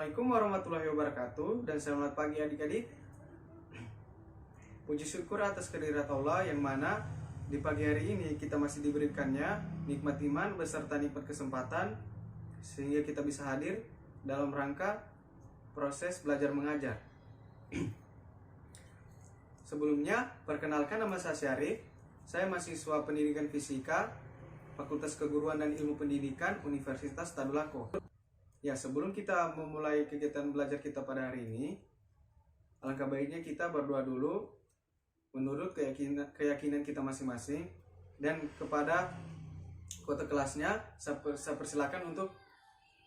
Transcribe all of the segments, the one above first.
Assalamualaikum warahmatullahi wabarakatuh, dan selamat pagi adik-adik. Puji syukur atas kehadirat Allah yang mana di pagi hari ini kita masih diberikannya nikmat iman beserta nikmat kesempatan sehingga kita bisa hadir dalam rangka proses belajar mengajar. Sebelumnya, perkenalkan, nama saya Syarif. Saya mahasiswa pendidikan fisika Fakultas Keguruan dan Ilmu Pendidikan Universitas Tadulako. Ya, sebelum kita memulai kegiatan belajar kita pada hari ini, alangkah baiknya kita berdoa dulu menurut keyakinan kita masing-masing, dan kepada kota kelasnya saya persilakan untuk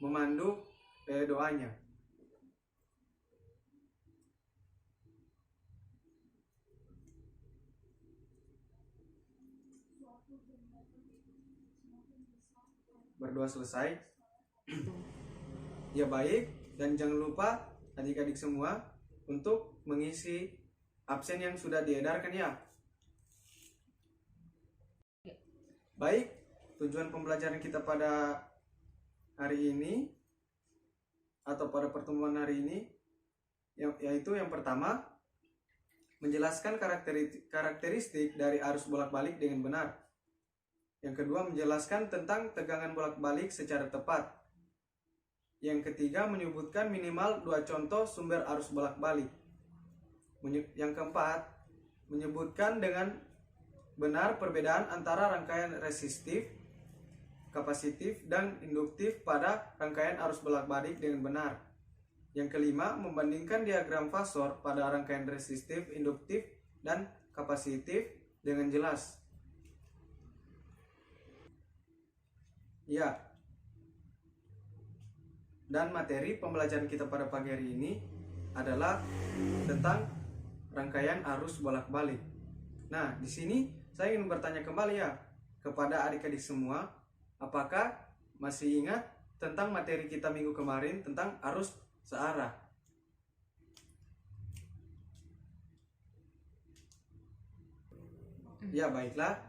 memandu doanya. Berdoa selesai. Ya baik, dan jangan lupa adik-adik semua untuk mengisi absen yang sudah diedarkan ya. Baik, tujuan pembelajaran kita pada hari ini atau pada pertemuan hari ini yaitu yang pertama, menjelaskan karakteristik dari arus bolak-balik dengan benar. Yang kedua, menjelaskan tentang tegangan bolak-balik secara tepat. Yang ketiga, menyebutkan minimal 2 contoh sumber arus bolak-balik. Yang keempat, menyebutkan dengan benar perbedaan antara rangkaian resistif, kapasitif, dan induktif pada rangkaian arus bolak-balik dengan benar. Yang kelima, membandingkan diagram fasor pada rangkaian resistif, induktif, dan kapasitif dengan jelas. Ya. Dan materi pembelajaran kita pada pagi hari ini adalah tentang rangkaian arus bolak-balik. Nah, di sini saya ingin bertanya kembali ya kepada adik-adik semua, apakah masih ingat tentang materi kita minggu kemarin tentang arus searah? Ya, baiklah.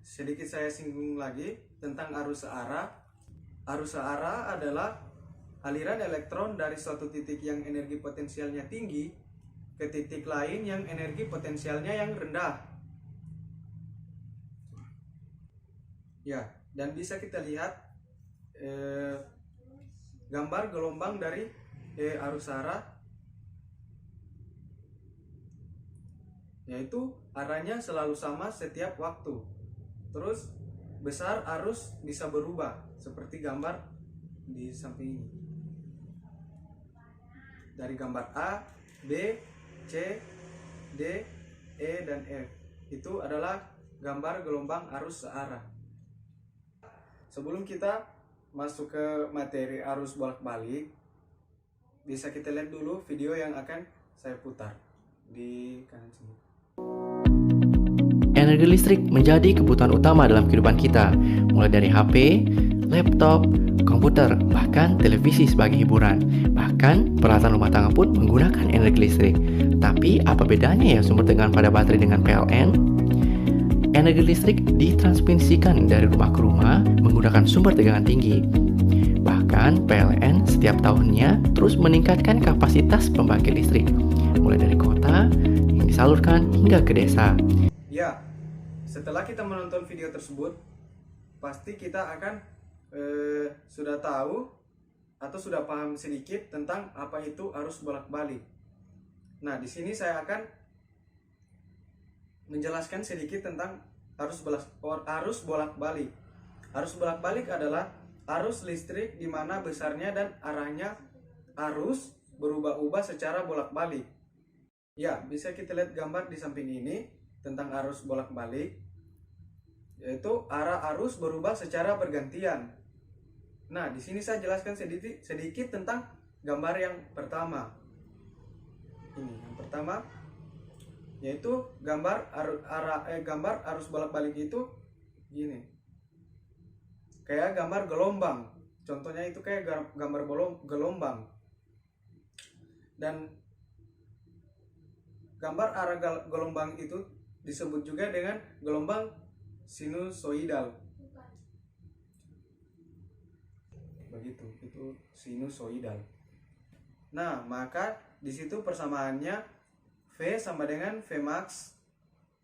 Sedikit saya singgung lagi tentang arus searah. Arus searah adalah aliran elektron dari suatu titik yang energi potensialnya tinggi ke titik lain yang energi potensialnya yang rendah. Ya, dan bisa kita lihat gambar gelombang dari arus arah, yaitu arahnya selalu sama setiap waktu. Terus besar arus bisa berubah seperti gambar di samping ini. Dari gambar A, B, C, D, E, dan F. Itu adalah gambar gelombang arus searah. Sebelum kita masuk ke materi arus bolak-balik, bisa kita lihat dulu video yang akan saya putar di kanan sini. Energi listrik menjadi kebutuhan utama dalam kehidupan kita, mulai dari HP, laptop, komputer, bahkan televisi sebagai hiburan. Bahkan peralatan rumah tangga pun menggunakan energi listrik. Tapi apa bedanya ya sumber tegangan pada baterai dengan PLN? Energi listrik ditransmisikan dari rumah ke rumah menggunakan sumber tegangan tinggi. Bahkan PLN setiap tahunnya terus meningkatkan kapasitas pembangkit listrik, mulai dari kota yang disalurkan hingga ke desa. Ya, setelah kita menonton video tersebut, pasti kita akan sudah tahu atau sudah paham sedikit tentang apa itu arus bolak-balik. Nah, di sini saya akan menjelaskan sedikit tentang arus bolak-balik. Arus bolak-balik adalah arus listrik di mana besarnya dan arahnya arus berubah-ubah secara bolak-balik. Ya, bisa kita lihat gambar di samping ini tentang arus bolak-balik, yaitu arah arus berubah secara bergantian. Nah, di sini saya jelaskan sedikit tentang gambar yang pertama. Ini yang pertama, yaitu gambar arus bolak-balik itu gini. Kayak gambar gelombang. Contohnya itu kayak gambar gelombang. Dan gambar arah gelombang itu disebut juga dengan gelombang sinusoidal. Begitu, itu sinusoidal. Nah, maka di situ persamaannya V sama dengan V max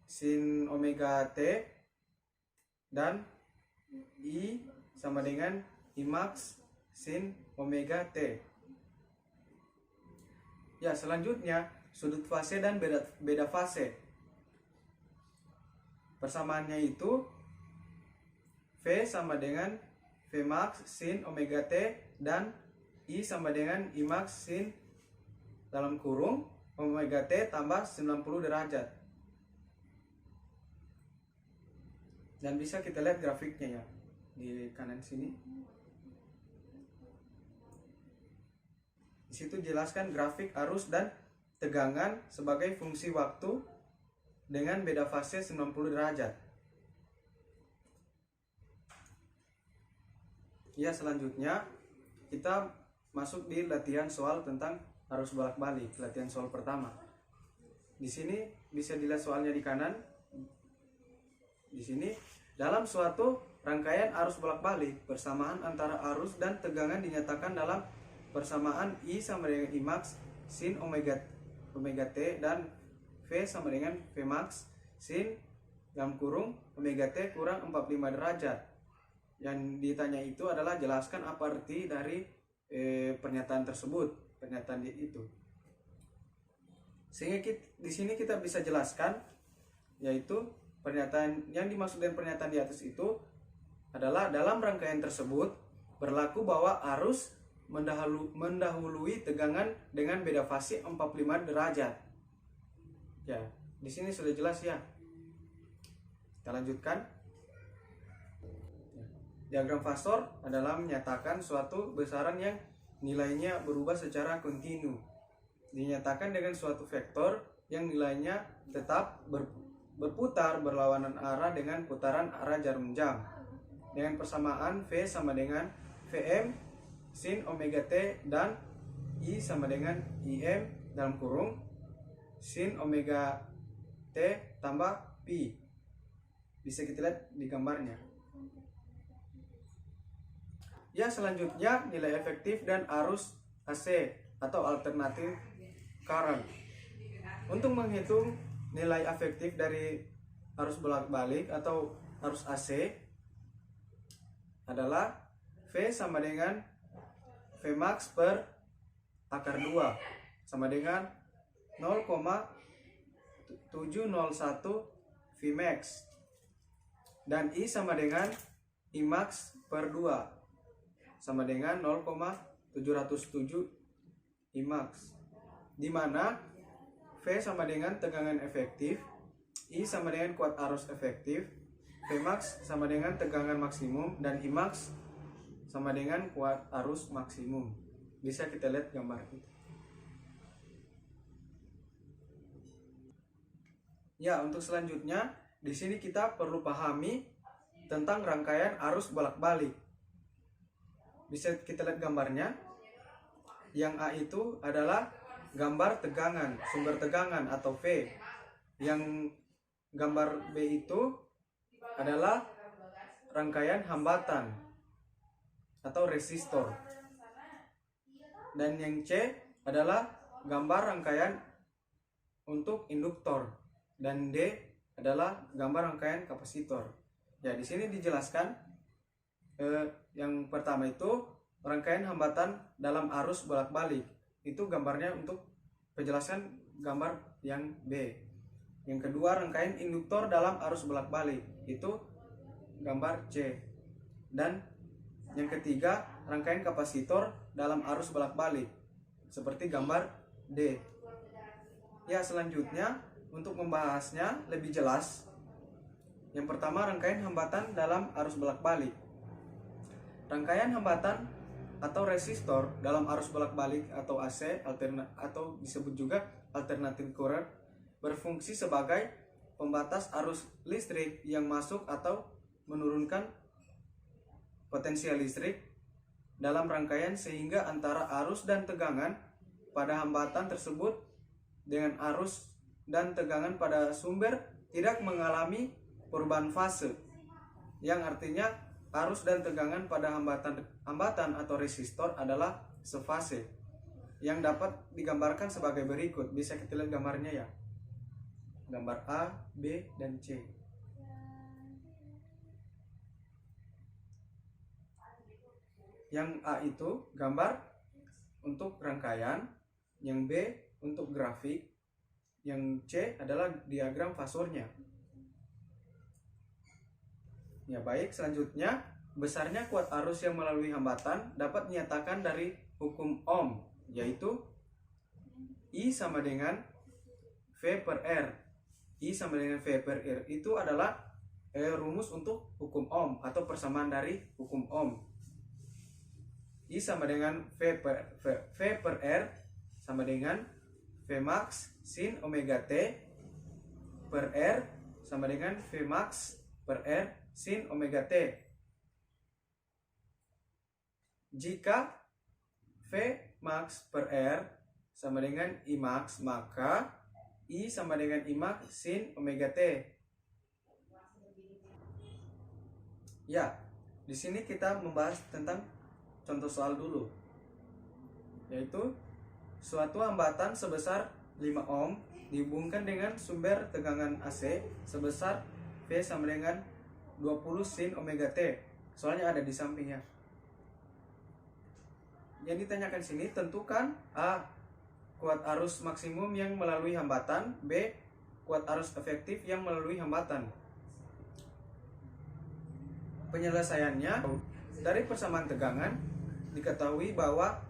sin omega T dan I sama dengan I max sin omega T. Ya, selanjutnya sudut fase dan beda fase. Persamaannya itu V sama dengan V max sin omega T dan I sama dengan I max sin dalam kurung omega T tambah 90 derajat. Dan bisa kita lihat grafiknya ya di kanan sini. Di situ jelaskan grafik arus dan tegangan sebagai fungsi waktu dengan beda fase 90 derajat. Ya, selanjutnya kita masuk di latihan soal tentang arus bolak-balik, latihan soal pertama. Di sini bisa dilihat soalnya di kanan. Di sini, dalam suatu rangkaian arus bolak-balik, persamaan antara arus dan tegangan dinyatakan dalam persamaan I sama dengan I max sin omega T dan V sama dengan V max sin dalam kurung omega T kurang 45 derajat. Yang ditanya itu adalah jelaskan apa arti dari pernyataan tersebut, pernyataan itu. Sehingga di sini kita bisa jelaskan, yaitu pernyataan yang dimaksud dengan pernyataan di atas itu adalah dalam rangkaian tersebut berlaku bahwa arus mendahului tegangan dengan beda fase 45 derajat. Ya, di sini sudah jelas ya. Kita lanjutkan. Diagram fasor adalah menyatakan suatu besaran yang nilainya berubah secara kontinu. Dinyatakan dengan suatu vektor yang nilainya tetap berputar berlawanan arah dengan putaran arah jarum jam. Dengan persamaan V sama dengan Vm sin omega T dan I sama dengan Im dalam kurung sin omega T tambah Pi. Bisa kita lihat di gambarnya. Ya, selanjutnya nilai efektif dan arus AC atau alternatif current. Untuk menghitung nilai efektif dari arus bolak-balik atau arus AC adalah V sama dengan V max per akar 2 sama dengan 0,701 V max dan I sama dengan I max per 2 sama dengan 0,707 I max, di mana V sama dengan tegangan efektif, I sama dengan kuat arus efektif, V max sama dengan tegangan maksimum, dan I max sama dengan kuat arus maksimum. Bisa kita lihat gambar itu. Ya, untuk selanjutnya di sini kita perlu pahami tentang rangkaian arus bolak-balik. Bisa kita lihat gambarnya. Yang A itu adalah gambar tegangan, sumber tegangan atau V. Yang gambar B itu adalah rangkaian hambatan atau resistor. Dan yang C adalah gambar rangkaian untuk induktor. Dan D adalah gambar rangkaian kapasitor. Ya, di sini dijelaskan yang pertama itu rangkaian hambatan dalam arus bolak-balik. Itu gambarnya untuk penjelasan gambar yang B. Yang kedua, rangkaian induktor dalam arus bolak-balik. Itu gambar C. Dan yang ketiga, rangkaian kapasitor dalam arus bolak-balik. Seperti gambar D. Ya, selanjutnya untuk membahasnya lebih jelas. Yang pertama, rangkaian hambatan dalam arus bolak-balik. Rangkaian hambatan atau resistor dalam arus bolak-balik atau AC atau disebut juga alternating current berfungsi sebagai pembatas arus listrik yang masuk atau menurunkan potensial listrik dalam rangkaian sehingga antara arus dan tegangan pada hambatan tersebut dengan arus dan tegangan pada sumber tidak mengalami perubahan fase, yang artinya arus dan tegangan pada hambatan atau resistor adalah sefase. yang dapat digambarkan sebagai berikut. Bisa kita lihat gambarnya ya. Gambar A, B, dan C. Yang A itu gambar untuk rangkaian, yang B untuk grafik, yang C adalah diagram fasornya. Ya baik, selanjutnya besarnya kuat arus yang melalui hambatan dapat dinyatakan dari hukum Ohm, yaitu I sama dengan V per R. I sama dengan V per R itu adalah rumus untuk hukum Ohm atau persamaan dari hukum Ohm. I sama dengan V per R sama dengan V max sin omega T per R sama dengan V max per R sin omega T. Jika V max per R sama dengan I max, maka I sama dengan I max sin omega T. Ya, di sini kita membahas tentang contoh soal dulu, yaitu suatu hambatan sebesar 5 ohm dihubungkan dengan sumber tegangan AC sebesar V sama dengan 20 sin omega T. Soalnya ada di sampingnya. Yang ditanyakan sini, tentukan A. kuat arus maksimum yang melalui hambatan, B. kuat arus efektif yang melalui hambatan. Penyelesaiannya, dari persamaan tegangan diketahui bahwa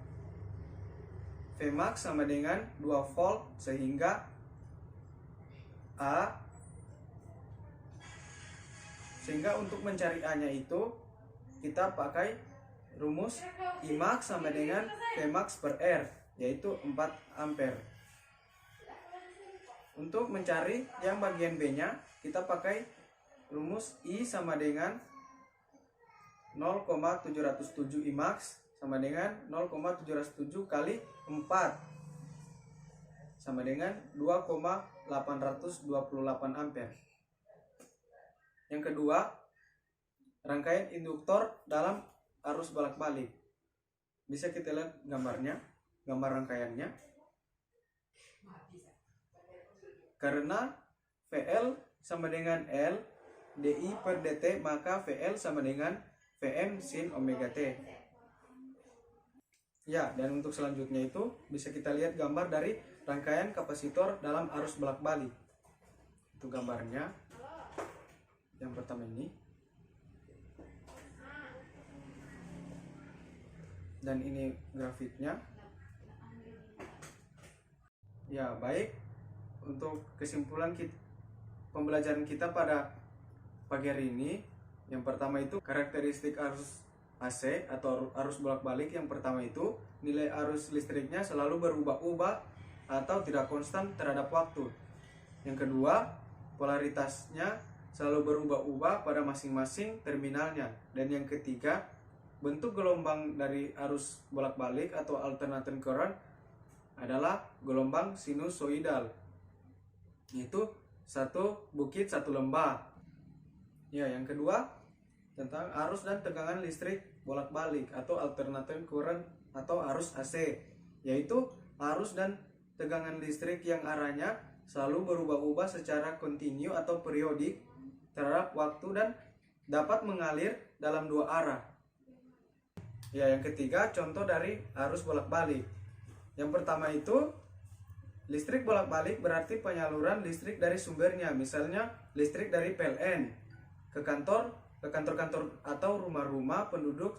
Vmax sama dengan 2 volt, sehingga untuk mencari A nya itu kita pakai rumus Imax sama dengan Vmax per R, yaitu 4 ampere. Untuk mencari yang bagian B nya kita pakai rumus I sama dengan 0,707 Imax sama dengan 0,707 kali 4 sama dengan 2,828 ampere. Yang kedua, rangkaian induktor dalam arus bolak-balik. Bisa kita lihat gambarnya, gambar rangkaiannya. Karena VL sama dengan L DI per DT, maka VL sama dengan VM sin omega T. Ya, dan untuk selanjutnya itu bisa kita lihat gambar dari rangkaian kapasitor dalam arus bolak-balik. Itu gambarnya. Yang pertama ini. Dan ini grafiknya. Ya, baik. Untuk kesimpulan pembelajaran kita pada pagi hari ini, yang pertama itu karakteristik arus AC atau arus bolak-balik. Yang pertama itu nilai arus listriknya selalu berubah-ubah atau tidak konstan terhadap waktu. Yang kedua, polaritasnya selalu berubah-ubah pada masing-masing terminalnya. Dan yang ketiga, bentuk gelombang dari arus bolak-balik atau alternating current adalah gelombang sinusoidal. Itu satu bukit satu lembah. Ya, yang kedua tentang arus dan tegangan listrik bolak-balik atau alternating current atau arus AC, yaitu arus dan tegangan listrik yang arahnya selalu berubah-ubah secara kontinu atau periodik terhadap waktu dan dapat mengalir dalam dua arah. Ya, yang ketiga contoh dari arus bolak-balik. Yang pertama itu listrik bolak-balik berarti penyaluran listrik dari sumbernya, misalnya listrik dari PLN ke kantor-kantor atau rumah-rumah penduduk.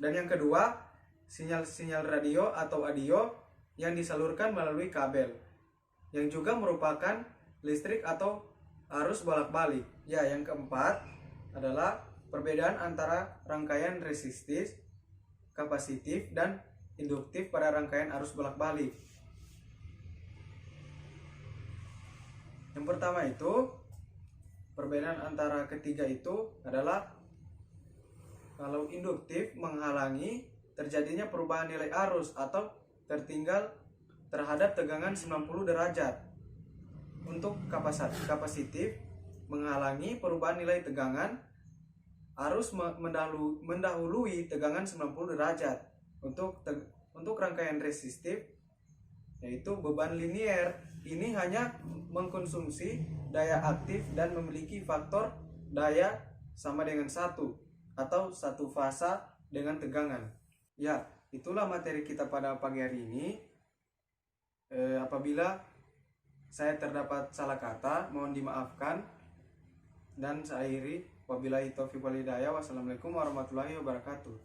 Dan yang kedua, sinyal-sinyal radio atau audio yang disalurkan melalui kabel, yang juga merupakan listrik atau arus bolak-balik. Ya, yang keempat adalah perbedaan antara rangkaian resistif, kapasitif, dan induktif pada rangkaian arus bolak-balik. Yang pertama itu, perbedaan antara ketiga itu adalah kalau induktif menghalangi terjadinya perubahan nilai arus atau tertinggal terhadap tegangan 90 derajat. Untuk kapasitif menghalangi perubahan nilai tegangan arus mendahului tegangan 90 derajat. Untuk rangkaian resistif, yaitu beban linier, ini hanya mengkonsumsi daya aktif dan memiliki faktor daya sama dengan 1 atau satu fasa dengan tegangan. Ya, itulah materi kita pada pagi hari ini. Apabila saya terdapat salah kata, mohon dimaafkan. Dan saya akhiri, wabillahi taufiq wal hidayah. Wassalamualaikum warahmatullahi wabarakatuh.